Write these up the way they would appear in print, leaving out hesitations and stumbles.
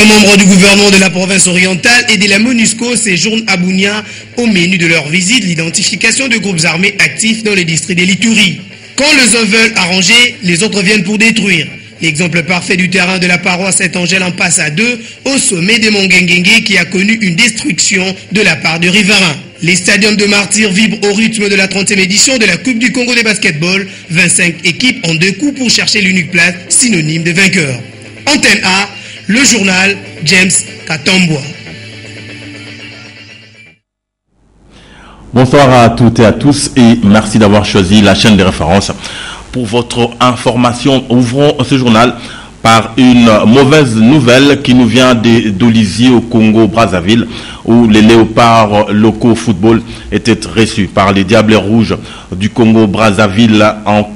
Membres du gouvernement de la province orientale et de la MONUSCO séjournent à Bunia. Au menu de leur visite, l'identification de groupes armés actifs dans les districts de l'Ituri. Quand les uns veulent arranger, les autres viennent pour détruire. L'exemple parfait du terrain de la paroisse Saint-Angèle en passe à 2 au sommet de Mongengengue qui a connu une destruction de la part de riverains. Les stadiums de martyrs vibrent au rythme de la 30e édition de la Coupe du Congo de basketball. 25 équipes en 2 coups pour chercher l'unique place synonyme de vainqueur. Antenne A, le journal James Katomboa. Bonsoir à toutes et à tous et merci d'avoir choisi la chaîne de référence pour votre information. Ouvrons ce journal par une mauvaise nouvelle qui nous vient d'Olizier au Congo-Brazzaville où les léopards locaux football étaient reçus par les Diables Rouges du Congo-Brazzaville en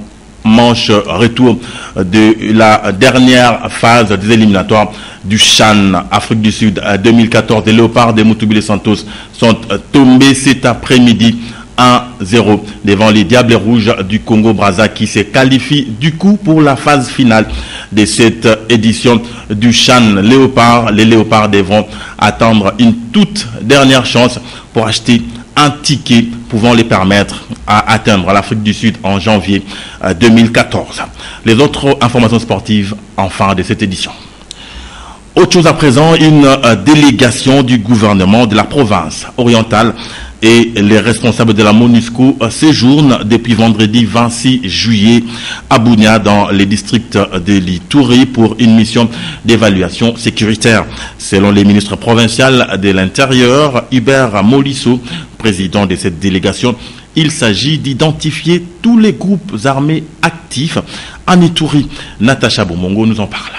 manche retour de la dernière phase des éliminatoires du CHAN Afrique du Sud 2014. Les léopards de Mutubile Santos sont tombés cet après-midi 1-0 devant les Diables Rouges du Congo-Brazza qui se qualifient du coup pour la phase finale de cette édition du CHAN Léopard. Les léopards devront attendre une toute dernière chance pour acheter un ticket pouvant les permettre à atteindre l'Afrique du Sud en janvier 2014. Les autres informations sportives en fin de cette édition. Autre chose à présent, une délégation du gouvernement de la province orientale et les responsables de la MONUSCO séjournent depuis vendredi 26 juillet à Bunia dans les districts de l'Ituri pour une mission d'évaluation sécuritaire. Selon les ministres provinciaux de l'Intérieur, Hubert Molisso, président de cette délégation, il s'agit d'identifier tous les groupes armés actifs en Ituri. Natacha Bomongo nous en parle.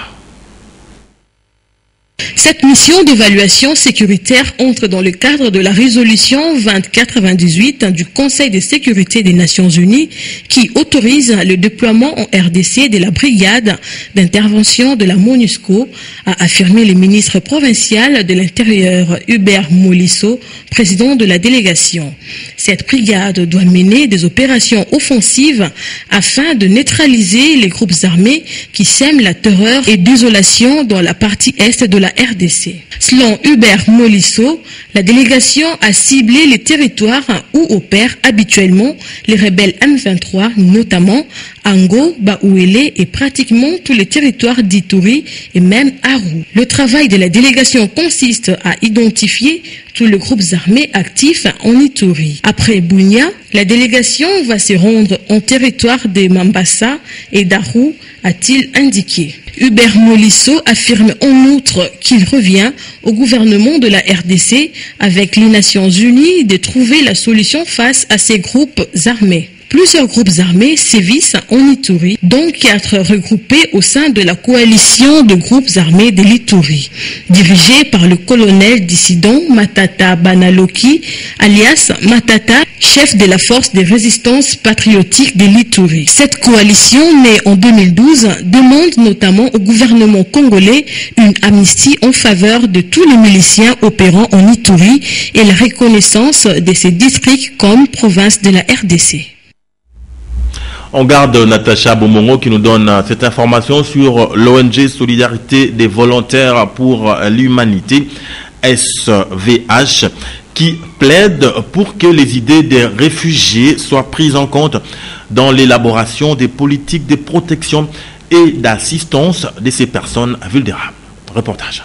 Cette mission d'évaluation sécuritaire entre dans le cadre de la résolution 2098 du Conseil de sécurité des Nations Unies qui autorise le déploiement en RDC de la brigade d'intervention de la MONUSCO, a affirmé le ministre provincial de l'Intérieur Hubert Molisso, président de la délégation. Cette brigade doit mener des opérations offensives afin de neutraliser les groupes armés qui sèment la terreur et désolation dans la partie est de la RDC. Selon Hubert Molisso, la délégation a ciblé les territoires où opèrent habituellement les rebelles M23, notamment Ango, Baouélé et pratiquement tous les territoires d'Ituri et même Aru. Le travail de la délégation consiste à identifier tous les groupes armés actifs en Ituri. Après Bunia, la délégation va se rendre en territoire de Mambasa et d'Aru, a-t-il indiqué. Hubert Molisso affirme en outre qu'il revient au gouvernement de la RDC avec les Nations Unies de trouver la solution face à ces groupes armés. Plusieurs groupes armés sévissent en Ituri, dont 4 regroupés au sein de la coalition de groupes armés de l'Ituri, dirigée par le colonel dissident Matata Banaloki, alias Matata, chef de la force de résistance patriotique de l'Ituri. Cette coalition, née en 2012, demande notamment au gouvernement congolais une amnistie en faveur de tous les miliciens opérant en Ituri et la reconnaissance de ces districts comme province de la RDC. On garde Natacha Bomongo qui nous donne cette information sur l'ONG Solidarité des volontaires pour l'humanité, SVH, qui plaide pour que les idées des réfugiés soient prises en compte dans l'élaboration des politiques de protection et d'assistance de ces personnes vulnérables. Reportage.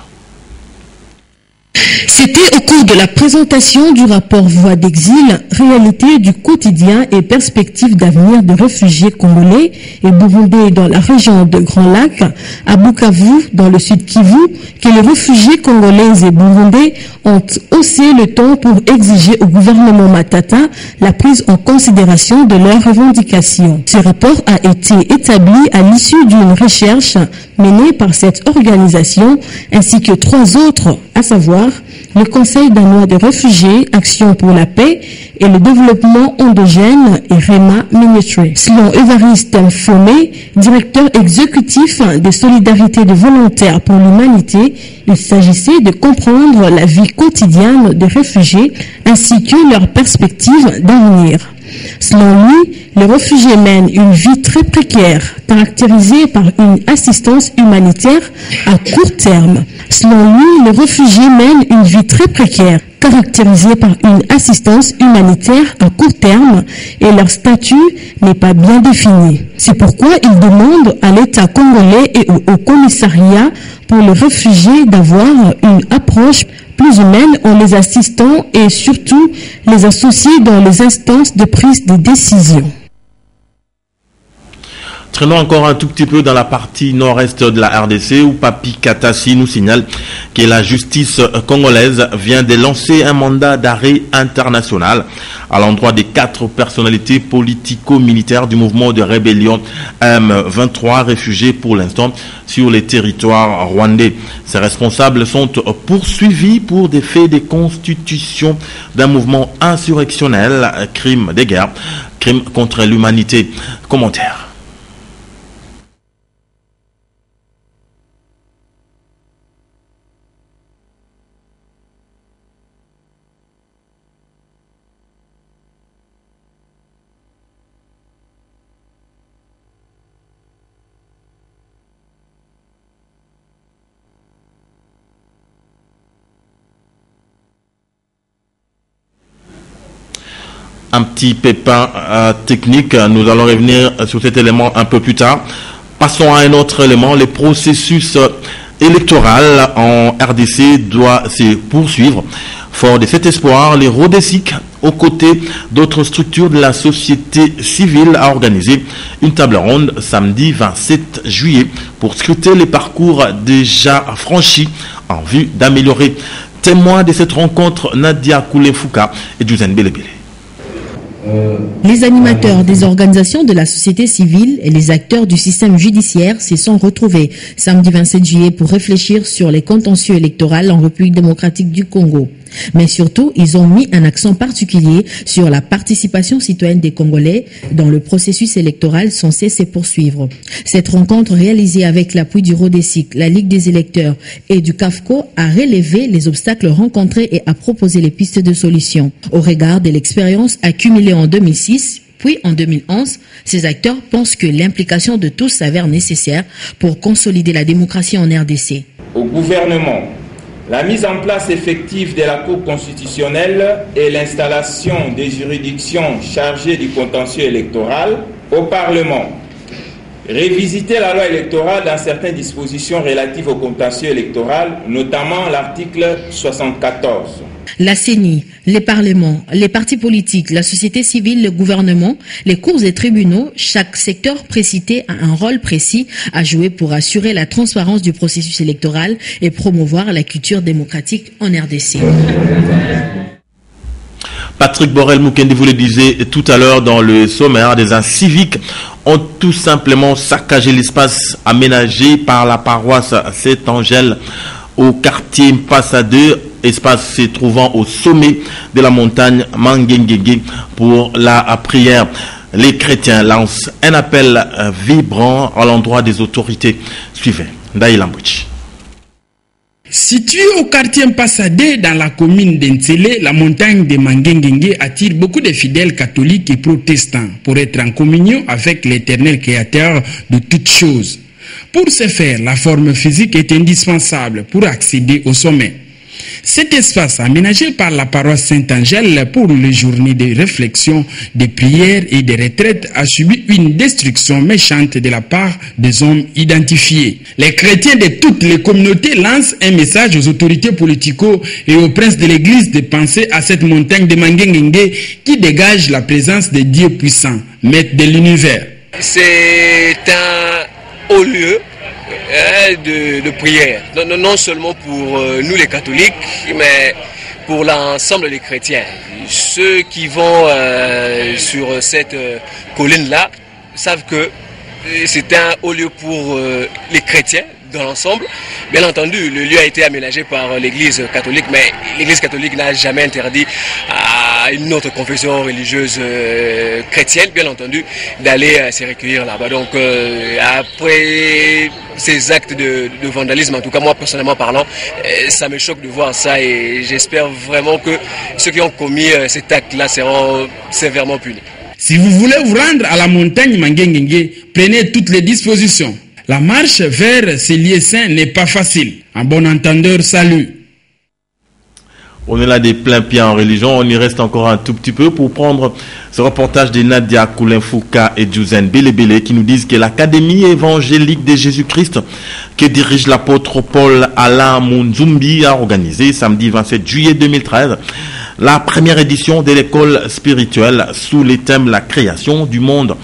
C'était au cours de la présentation du rapport Voix d'exil, réalité du quotidien et perspectives d'avenir de réfugiés congolais et burundais dans la région de Grand Lac, à Bukavu, dans le sud Kivu, que les réfugiés congolais et burundais ont haussé le ton pour exiger au gouvernement Matata la prise en considération de leurs revendications. Ce rapport a été établi à l'issue d'une recherche menée par cette organisation ainsi que 3 autres, à savoir le Conseil danois de réfugiés, Action pour la paix et le développement endogène et REMA Ministry. Selon Évariste Mfomé, directeur exécutif de Solidarité de volontaires pour l'humanité, il s'agissait de comprendre la vie quotidienne des réfugiés ainsi que leurs perspectives d'avenir. Selon lui, les réfugiés mènent une vie très précaire, caractérisée par une assistance humanitaire à court terme. Selon lui, les réfugiés mènent une vie très précaire, caractérisée par une assistance humanitaire à court terme et leur statut n'est pas bien défini. C'est pourquoi il demande à l'État congolais et au commissariat pour les réfugiés d'avoir une approche plus humaine en les assistant et surtout les associer dans les instances de prise de décision. Traînons encore un tout petit peu dans la partie nord-est de la RDC où Papi Katassi nous signale que la justice congolaise vient de lancer un mandat d'arrêt international à l'endroit des 4 personnalités politico-militaires du mouvement de rébellion M23 réfugiés pour l'instant sur les territoires rwandais. Ces responsables sont poursuivis pour des faits de constitution d'un mouvement insurrectionnel, crime de guerre, crime contre l'humanité. Commentaire. Un petit pépin technique, nous allons revenir sur cet élément un peu plus tard. Passons à un autre élément, le processus électoral en RDC doit se poursuivre. Fort de cet espoir, les RODESIC, aux côtés d'autres structures de la société civile, a organisé une table ronde samedi 27 juillet pour scruter les parcours déjà franchis en vue d'améliorer. Témoin de cette rencontre, Nadia Koulefouka et Douzen Belebele. Les animateurs des organisations de la société civile et les acteurs du système judiciaire se sont retrouvés samedi 27 juillet pour réfléchir sur les contentieux électoraux en République démocratique du Congo. Mais surtout, ils ont mis un accent particulier sur la participation citoyenne des Congolais dans le processus électoral censé se poursuivre. Cette rencontre réalisée avec l'appui du RODESIC, la Ligue des électeurs et du CAFCO a relevé les obstacles rencontrés et a proposé les pistes de solutions. Au regard de l'expérience accumulée en 2006, puis en 2011, ces acteurs pensent que l'implication de tous s'avère nécessaire pour consolider la démocratie en RDC. Au gouvernement, la mise en place effective de la Cour constitutionnelle et l'installation des juridictions chargées du contentieux électoral. Au Parlement, révisiter la loi électorale dans certaines dispositions relatives au contentieux électoral, notamment l'article 74. La CENI, les parlements, les partis politiques, la société civile, le gouvernement, les cours et tribunaux, chaque secteur précité a un rôle précis à jouer pour assurer la transparence du processus électoral et promouvoir la culture démocratique en RDC. Patrick Borel-Mukendi vous le disait tout à l'heure dans le sommaire, des inciviques ont tout simplement saccagé l'espace aménagé par la paroisse Saint-Angèle au quartier Mpassa 2, espace se trouvant au sommet de la montagne Mangengege pour la prière. Les chrétiens lancent un appel vibrant à l'endroit des autorités. Suivez Ndaï Lambouchi. Située au quartier Mpassadé dans la commune d'Entsele, la montagne de Mangengenge attire beaucoup de fidèles catholiques et protestants pour être en communion avec l'Éternel créateur de toutes choses. Pour ce faire, la forme physique est indispensable pour accéder au sommet. Cet espace aménagé par la paroisse Saint-Angèle pour les journées de réflexion, de prières et de retraite a subi une destruction méchante de la part des hommes identifiés. Les chrétiens de toutes les communautés lancent un message aux autorités politico et aux princes de l'église de penser à cette montagne de Mangengengue qui dégage la présence de Dieu puissant, maître de l'univers. C'est un haut lieu de prière, non seulement pour nous les catholiques, mais pour l'ensemble des chrétiens. Ceux qui vont sur cette colline-là savent que c'est un haut lieu pour les chrétiens dans l'ensemble. Bien entendu, le lieu a été aménagé par l'Église catholique, mais l'Église catholique n'a jamais interdit à une autre confession religieuse chrétienne, bien entendu, d'aller se recueillir là-bas. Donc, après ces actes de vandalisme, en tout cas moi personnellement parlant, ça me choque de voir ça et j'espère vraiment que ceux qui ont commis cet acte-là seront sévèrement punis. Si vous voulez vous rendre à la montagne Mangengengue, prenez toutes les dispositions. La marche vers ces lieux saints n'est pas facile. Un bon entendeur, salut. On est là des pleins pieds en religion. On y reste encore un tout petit peu pour prendre ce reportage de Nadia Koulenfouka et Djouzen Belebele qui nous disent que l'Académie évangélique de Jésus-Christ que dirige l'apôtre Paul Alain Munzumbi a organisé samedi 27 juillet 2013 la première édition de l'école spirituelle sous les thèmes la création du monde.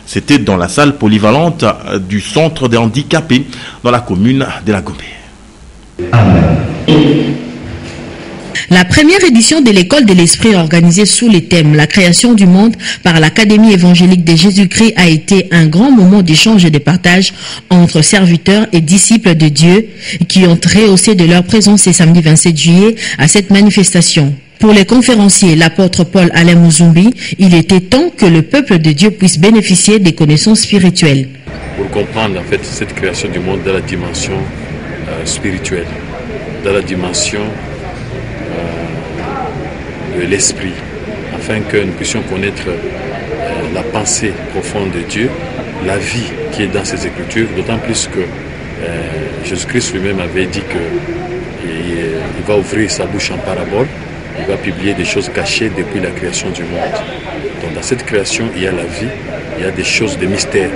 C'était dans la salle polyvalente du centre des handicapés dans la commune de la Gombe. La première édition de l'école de l'esprit organisée sous les thèmes la création du monde par l'Académie évangélique de Jésus-Christ a été un grand moment d'échange et de partage entre serviteurs et disciples de Dieu qui ont rehaussé de leur présence ce samedi 27 juillet à cette manifestation. Pour les conférenciers, l'apôtre Paul Alain Munzumbi, il était temps que le peuple de Dieu puisse bénéficier des connaissances spirituelles. Pour comprendre en fait cette création du monde dans la dimension spirituelle, dans la dimension de l'esprit, afin que nous puissions connaître la pensée profonde de Dieu, la vie qui est dans ces Écritures, d'autant plus que Jésus-Christ lui-même avait dit qu'il va ouvrir sa bouche en parabole. Il va publier des choses cachées depuis la création du monde. Donc dans cette création, il y a la vie, il y a des choses, des mystères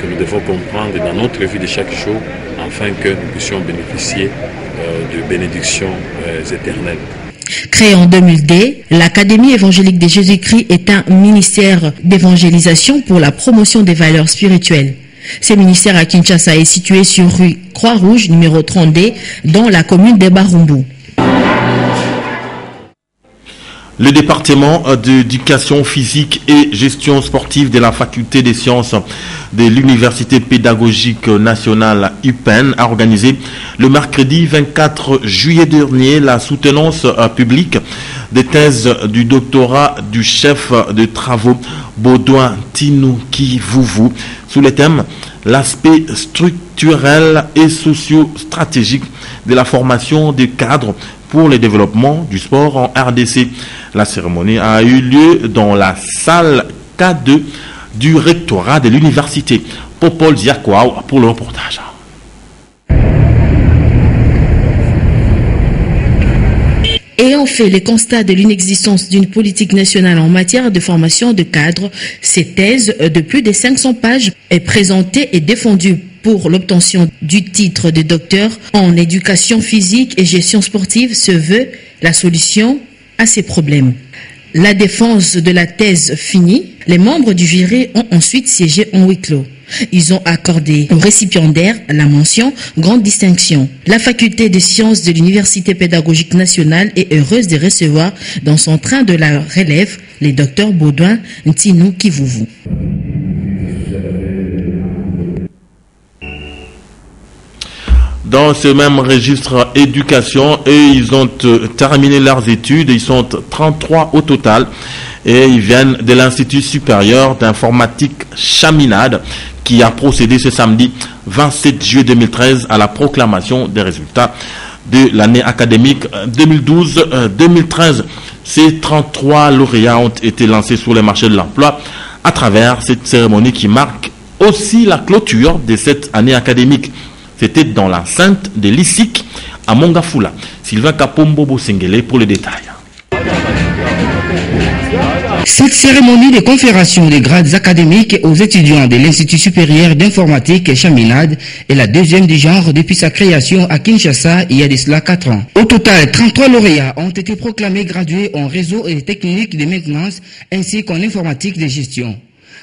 que nous devons comprendre dans notre vie de chaque jour afin que nous puissions bénéficier de bénédictions éternelles. Créée en 2002, l'Académie évangélique de Jésus-Christ est un ministère d'évangélisation pour la promotion des valeurs spirituelles. Ce ministère à Kinshasa est situé sur rue Croix-Rouge, numéro 32, dans la commune de Barumbu. Le département d'éducation physique et gestion sportive de la faculté des sciences de l'Université pédagogique nationale UPEN a organisé le mercredi 24 juillet dernier la soutenance publique des thèses du doctorat du chef de travaux Baudouin Tinouki-Vouvou sous le thème l'aspect structurel et socio-stratégique de la formation des cadres pour le développement du sport en RDC. La cérémonie a eu lieu dans la salle K2 du rectorat de l'université. Popol Ziakwao pour le reportage. Ayant fait les constats de l'inexistence d'une politique nationale en matière de formation de cadres, cette thèse de plus de 500 pages est présentée et défendue pour l'obtention du titre de docteur en éducation physique et gestion sportive se veut la solution à ces problèmes. La défense de la thèse finie, les membres du jury ont ensuite siégé en huis clos. Ils ont accordé aux récipiendaires la mention Grande Distinction. La faculté des sciences de l'Université pédagogique nationale est heureuse de recevoir dans son train de la relève les docteurs Baudouin Tinouki-Vouvou. Dans ce même registre éducation, et ils ont terminé leurs études, ils sont 33 au total, et ils viennent de l'Institut supérieur d'informatique Chaminade, qui a procédé ce samedi 27 juillet 2013 à la proclamation des résultats de l'année académique 2012-2013. Ces 33 lauréats ont été lancés sur le marché de l'emploi à travers cette cérémonie qui marque aussi la clôture de cette année académique. C'était dans l'enceinte de l'ISIC à Mongafula. Sylvain Kapombo Bosengele pour le détail. Cette cérémonie de confération des grades académiques aux étudiants de l'Institut supérieur d'informatique Chaminade est la deuxième du genre depuis sa création à Kinshasa il y a de cela 4 ans. Au total, 33 lauréats ont été proclamés gradués en réseau et technique de maintenance ainsi qu'en informatique de gestion.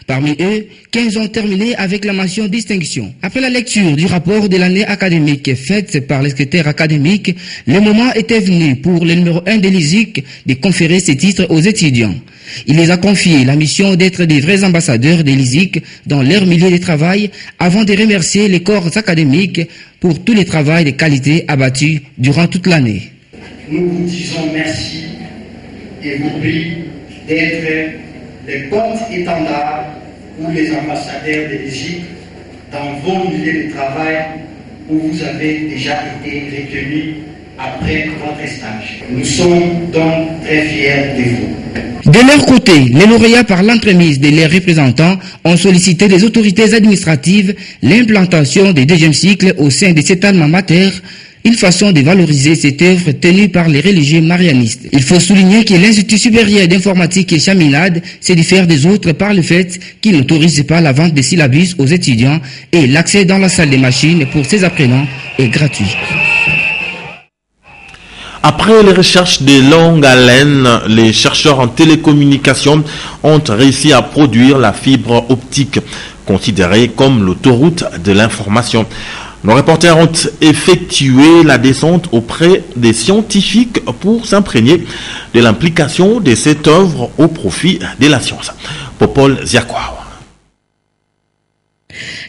Parmi eux, 15 ont terminé avec la mention distinction. Après la lecture du rapport de l'année académique faite par le secrétaire académique, le moment était venu pour le numéro 1 de l'ISIC de conférer ces titres aux étudiants. Il les a confié la mission d'être des vrais ambassadeurs de l'ISIC dans leur milieu de travail avant de remercier les corps académiques pour tout le travail de qualité abattu durant toute l'année. Nous vous disons merci et vous prions d'être les porte-étendards ou les ambassadeurs de l'ISIC dans vos milieux de travail où vous avez déjà été retenus après votre stage. Nous sommes donc très fiers de vous. De leur côté, les lauréats par l'entremise de leurs représentants ont sollicité des autorités administratives l'implantation des deuxième cycles au sein de cet alma mater, une façon de valoriser cette œuvre tenue par les religieux marianistes. Il faut souligner que l'Institut supérieur d'informatique et Chaminade se diffère des autres par le fait qu'il n'autorise pas la vente des syllabus aux étudiants et l'accès dans la salle des machines pour ses apprenants est gratuit. Après les recherches de longue haleine, les chercheurs en télécommunications ont réussi à produire la fibre optique, considérée comme l'autoroute de l'information. Nos reporters ont effectué la descente auprès des scientifiques pour s'imprégner de l'implication de cette œuvre au profit de la science. Popol Ziakwa.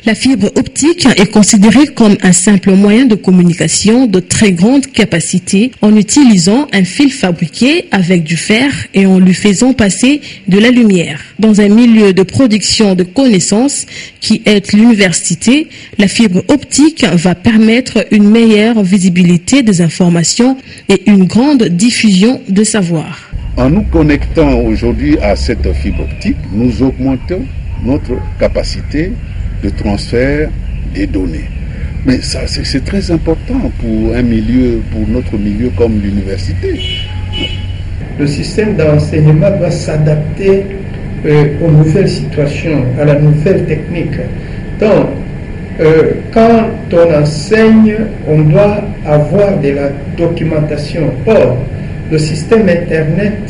La fibre optique est considérée comme un simple moyen de communication de très grande capacité en utilisant un fil fabriqué avec du fer et en lui faisant passer de la lumière. Dans un milieu de production de connaissances qui est l'université, la fibre optique va permettre une meilleure visibilité des informations et une grande diffusion de savoir. En nous connectant aujourd'hui à cette fibre optique, nous augmentons notre capacité de transfert des données. Mais ça, c'est très important pour un milieu, pour notre milieu comme l'université. Le système d'enseignement doit s'adapter aux nouvelles situations, à la nouvelle technique. Donc, quand on enseigne, on doit avoir de la documentation. Or, le système Internet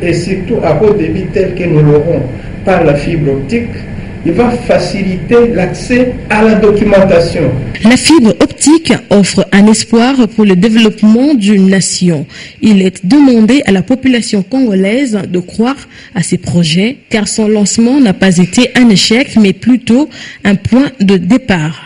et surtout à haut débit tel que nous l'aurons par la fibre optique, il va faciliter l'accès à la documentation. La fibre optique offre un espoir pour le développement d'une nation. Il est demandé à la population congolaise de croire à ces projets, car son lancement n'a pas été un échec, mais plutôt un point de départ.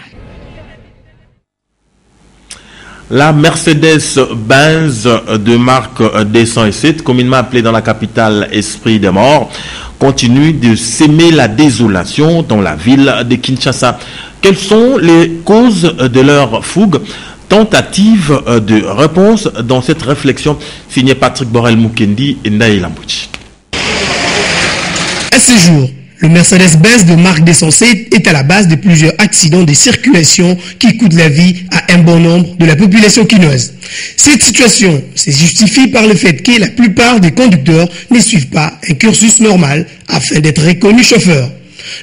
La Mercedes-Benz de marque D107, communément appelée dans la capitale Esprit des Morts, continue de s'aimer la désolation dans la ville de Kinshasa. Quelles sont les causes de leur fougue? Tentative de réponse dans cette réflexion signée Patrick Borel-Mukendi et Naïl Ambouchi. À ce jour, le Mercedes-Benz de marque D107 est à la base de plusieurs accidents de circulation qui coûtent la vie à un bon nombre de la population quinoise. Cette situation se justifie par le fait que la plupart des conducteurs ne suivent pas un cursus normal afin d'être reconnus chauffeurs.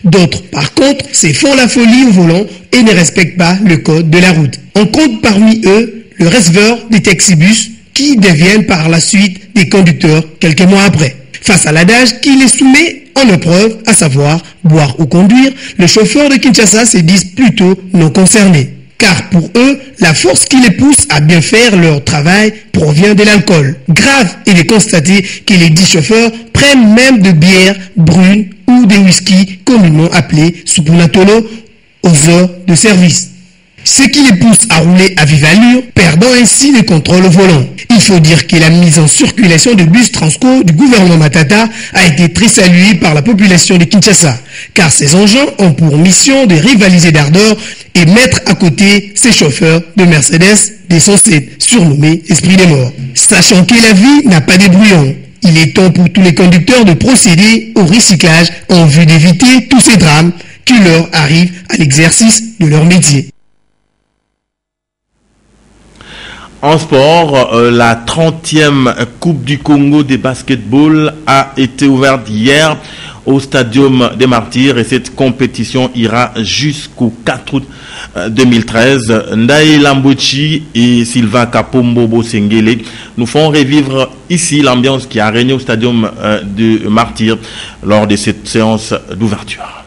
D'autres, par contre, se font la folie au volant et ne respectent pas le code de la route. On compte parmi eux le receveur des taxibus qui deviennent par la suite des conducteurs quelques mois après. Face à l'adage qui les soumet en épreuve, à savoir boire ou conduire, les chauffeurs de Kinshasa se disent plutôt non concernés. Car pour eux, la force qui les pousse à bien faire leur travail provient de l'alcool. Grave est de constater que les 10 chauffeurs prennent même de bière brune ou des whisky communément appelés Supunatolo aux heures de service. Ce qui les pousse à rouler à vive allure, perdant ainsi le contrôle au volant. Il faut dire que la mise en circulation de bus Transco du gouvernement Matata a été très saluée par la population de Kinshasa, car ces engins ont pour mission de rivaliser d'ardeur et mettre à côté ces chauffeurs de Mercedes D107, surnommés Esprit des Morts. Sachant que la vie n'a pas de brouillon, il est temps pour tous les conducteurs de procéder au recyclage en vue d'éviter tous ces drames qui leur arrivent à l'exercice de leur métier. En sport, la 30e Coupe du Congo de basketball a été ouverte hier au Stadium des Martyrs et cette compétition ira jusqu'au 4 août 2013. Ndaye Lambochi et Sylvain Kapombo Bosengele nous font revivre ici l'ambiance qui a régné au Stadium des Martyrs lors de cette séance d'ouverture.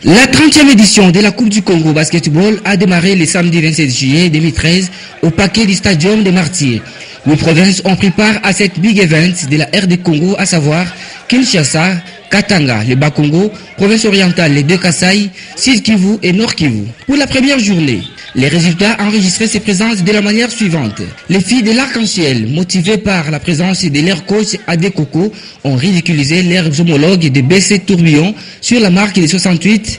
La 30e édition de la Coupe du Congo Basketball a démarré le samedi 27 juillet 2013 au parquet du Stadium des Martyrs. Les provinces ont pris part à cette big event de la RD Congo, à savoir Kinshasa, Katanga, le Bas-Congo, province orientale, les deux Kasaï, Sud Kivu et Nord Kivu. Pour la première journée, les résultats enregistrés se présentent de la manière suivante. Les filles de l'Arc-en-Ciel, motivées par la présence de leur coach Adé Coco, ont ridiculisé leurs homologues de BC Tourbillon sur la marque de 68-44.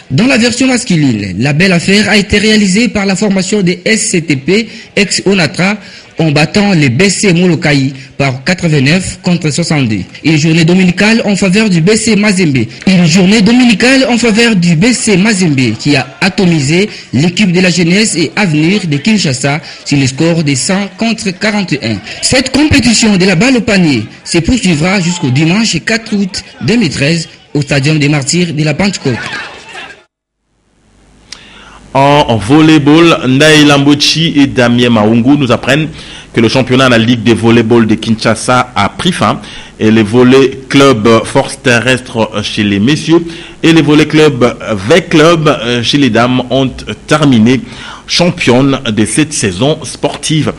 Dans la version masculine, la belle affaire a été réalisée par la formation des SCTP ex-Onatra en battant les BC Molokaï par 89 contre 62. Une journée dominicale en faveur du BC Mazembe. Une journée dominicale en faveur du BC Mazembe qui a atomisé l'équipe de la jeunesse et avenir de Kinshasa sur le score de 100 contre 41. Cette compétition de la balle au panier se poursuivra jusqu'au dimanche 4 août 2013 au Stadium des Martyrs de la Pentecôte. En volleyball, Ndaye Lambochi et Damien Maungu nous apprennent que le championnat de la Ligue de volleyball de Kinshasa a pris fin et les volley club force terrestre chez les messieurs et les volley club V-club chez les dames ont terminé championnes de cette saison sportive.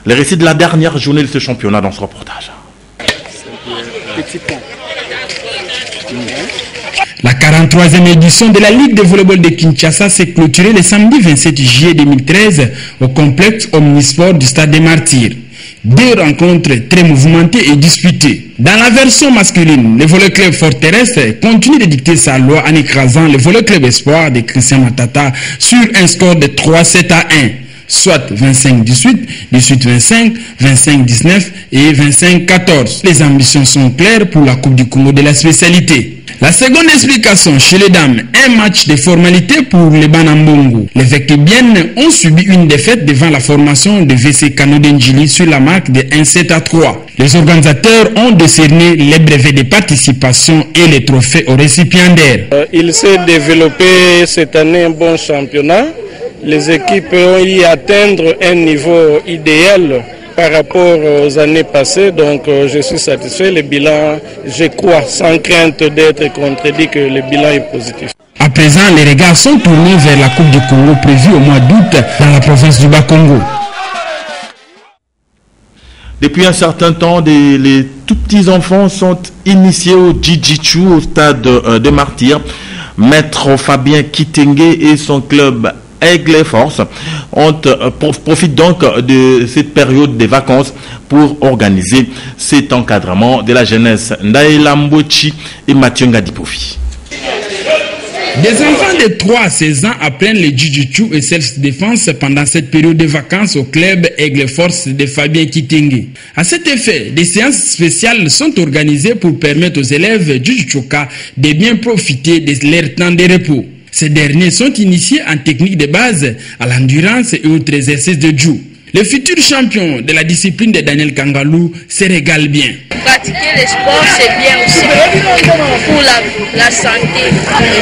Les récits de la dernière journée de ce championnat dans ce reportage. La 43e édition de la Ligue de volleyball de Kinshasa s'est clôturée le samedi 27 juillet 2013 au complexe Omnisport du Stade des Martyrs. Deux rencontres très mouvementées et disputées. Dans la version masculine, le volley club Fort Terrestre continue de dicter sa loi en écrasant le volley club Espoir de Christian Matata sur un score de 3-7 à 1. Soit 25-18, 18-25, 25-19 et 25-14. Les ambitions sont claires pour la Coupe du Congo de la spécialité. La seconde explication chez les dames, un match de formalité pour les Banambongo. Les Vekebiennes ont subi une défaite devant la formation de VC Kano d'Enjili sur la marque de 1-7 à 3. Les organisateurs ont décerné les brevets de participation et les trophées aux récipiendaires. Il s'est développé cette année un bon championnat. Les équipes ont y atteindre un niveau idéal par rapport aux années passées, donc je suis satisfait. Le bilan, je crois, sans crainte d'être contredit, que le bilan est positif. À présent, les regards sont tournés vers la Coupe du Congo prévue au mois d'août dans la province du Bas-Congo. Depuis un certain temps, les tout petits enfants sont initiés au Jiu-Jitsu au stade de Martyrs. Maître Fabien Kitenge et son club Aigle Force profitent donc de cette période des vacances pour organiser cet encadrement de la jeunesse. Ndaye Lambochi et Mathieu Ngadipofi. Des enfants de 3 à 16 ans apprennent le Jiu-Jitsu et self-défense pendant cette période de vacances au club Aigle Force de Fabien Kitenge. À cet effet, des séances spéciales sont organisées pour permettre aux élèves Jiu-Jitsuka de bien profiter de leur temps de repos. Ces derniers sont initiés en technique de base, à l'endurance et autres exercices de Jiu. Le futur champion de la discipline de Daniel Kangalou se régale bien. Pratiquer le sport, c'est bien aussi pour la santé.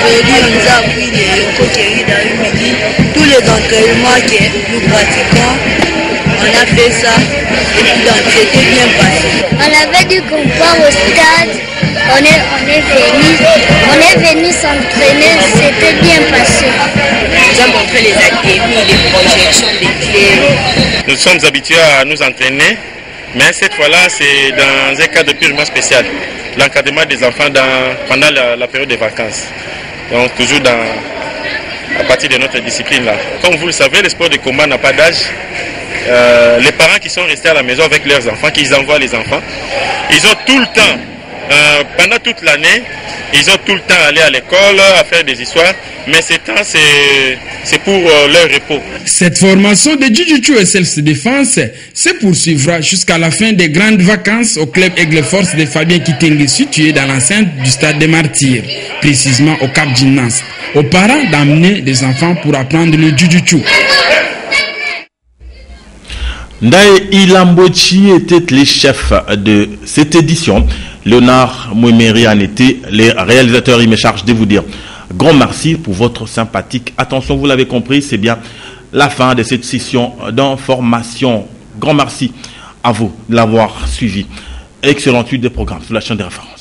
Aujourd'hui, on nous a appris les coquilleries dans le midi. Tous les entraînements que nous pratiquons, on a fait ça et donc c'était bien passé. On avait dit qu'on part au stade, on est venu s'entraîner, c'était bien passé. On nous a montré les académies, les projections, les clés. Nous sommes habitués à nous entraîner, mais cette fois-là, c'est dans un cadre purement spécial. L'encadrement des enfants pendant la période des vacances. Donc toujours à partir de notre discipline là. Comme vous le savez, le sport de combat n'a pas d'âge. Les parents qui sont restés à la maison avec leurs enfants, qui envoient les enfants, ils ont tout le temps, pendant toute l'année, ils ont tout le temps à aller à l'école, à faire des histoires, mais ce temps, c'est pour leur repos. Cette formation de Jiu-Jitsu et self-défense se poursuivra jusqu'à la fin des grandes vacances au club Aigle Force de Fabien Kitenge, situé dans l'enceinte du stade des Martyrs, précisément au Cap Gymnase, aux parents d'amener des enfants pour apprendre le Jiu-Jitsu. Ndaye Ilambochi était les chefs de cette édition. Léonard Mouemeri en était les réalisateurs. Il me charge de vous dire grand merci pour votre sympathique attention. Vous l'avez compris, c'est bien la fin de cette session d'information. Grand merci à vous de l'avoir suivi. Excellente suite des programmes sur la chaîne des références.